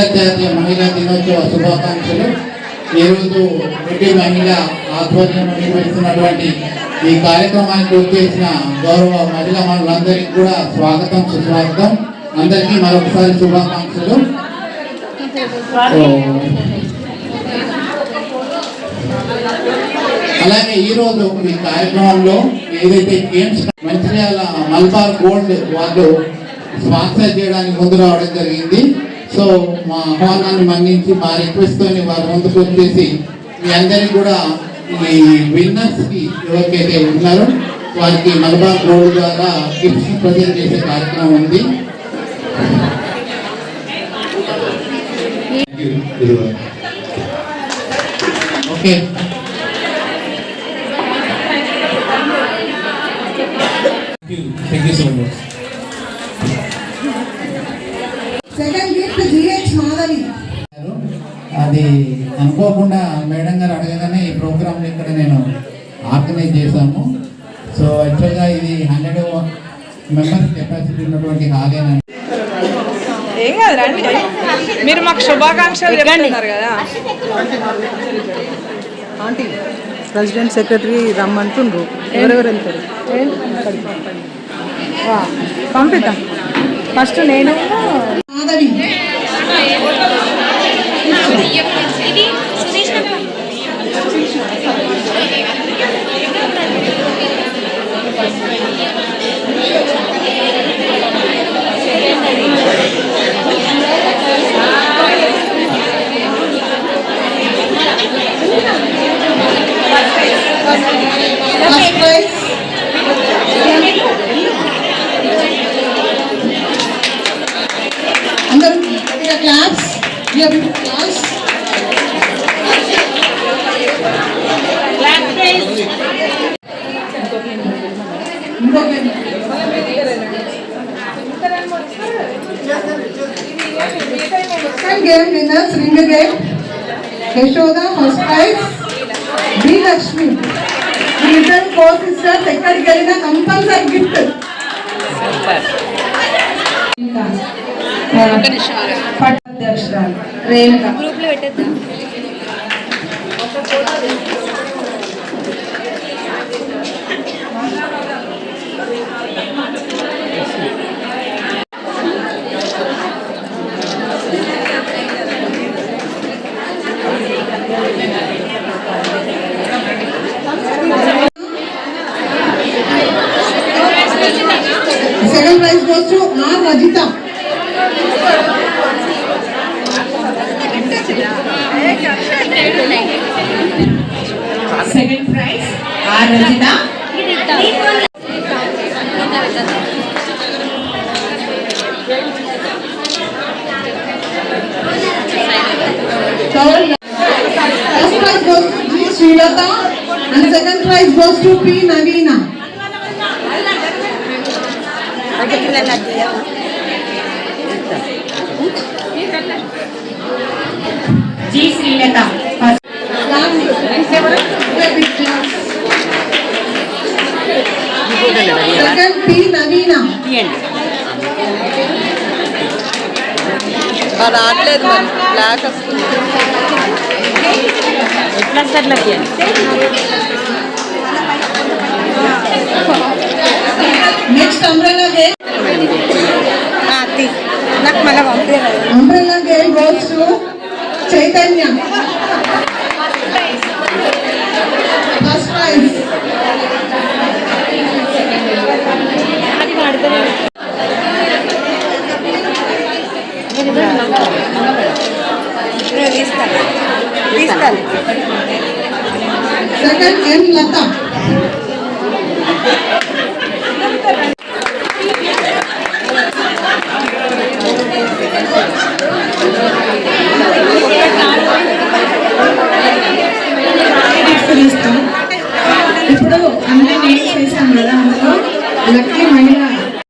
అంతర్జాతీయ మహిళా దినోత్సవ శుభాకాంక్షలు. ఈరోజు ప్రతి మహిళ ఆధ్వర్యంలో నిర్వహిస్తున్నటువంటి ఈ కార్యక్రమానికి వచ్చేసిన గౌరవ మహిళా మనులందరికీ కూడా స్వాగతం, సుస్వాగతం. అందరికీ మరొకసారి శుభాకాంక్షలు. అలాగే ఈరోజు ఈ కార్యక్రమంలో ఏదైతే గేమ్స్ మంచిర్యాల మల్బార్ గోల్డ్ వాళ్ళు స్పాన్సర్ చేయడానికి ముందు రావడం జరిగింది. సో మా ఆహ్వానాన్ని మన్నించి మా రిక్వెస్ట్ తోని వారు ముందుకు వచ్చేసి మీ అందరికీ కూడా ఈ విన్నర్స్ కి ఎవరికైతే ఉన్నారో వారికి మల్బార్ గోల్డ్ ద్వారా గిఫ్ట్స్ ప్రజెంట్ చేసే కార్యక్రమం ఉంది. Okay, Thank you so much. Second gift GH Madhavi. అది అనుకోకుండా మేడం గారు అడగగానే ఈ ప్రోగ్రామ్ ఇక్కడ నేను ఆర్గనైజ్ చేశాము. సో యాక్చువల్గా ఇది 100 మెంబర్స్ కెపాసిటీ ఉన్నటువంటి హాలేనా. ఏం కాదు రండి, మీరు మాకు శుభాకాంక్షలు చెప్తున్నారు కదా. ఆంటీ ప్రెసిడెంట్ సెక్రటరీ రమ్మంటుండ్రు, ఎవరెవరు వెళ్తారు పంపిద్దాం. ఫస్ట్ నేను Madhavi. Claps, give a class. Clap please. Second game winners, ring game. Yashoda first prize. B Lakshmi. The little co-sisters ekkadiki velina compulsory gift. Super. పట్టాధ్యక్షురాలు రేణుక. గ్రూప్ లో పెట్టేద్దాం. Second prize goes to R Rajita. Second prize R Rajita. First prize goes to G Srilata and second prize goes to P Navina. G Srilata. Second P Navina. అది ఆడలేదు మరి black వస్తుంది. ఎట్లా sir next umbrella game. నాకు మళ్ళీ పంపించారు. Umbrella game goes to Chaitanya. First prize. Second M Lata.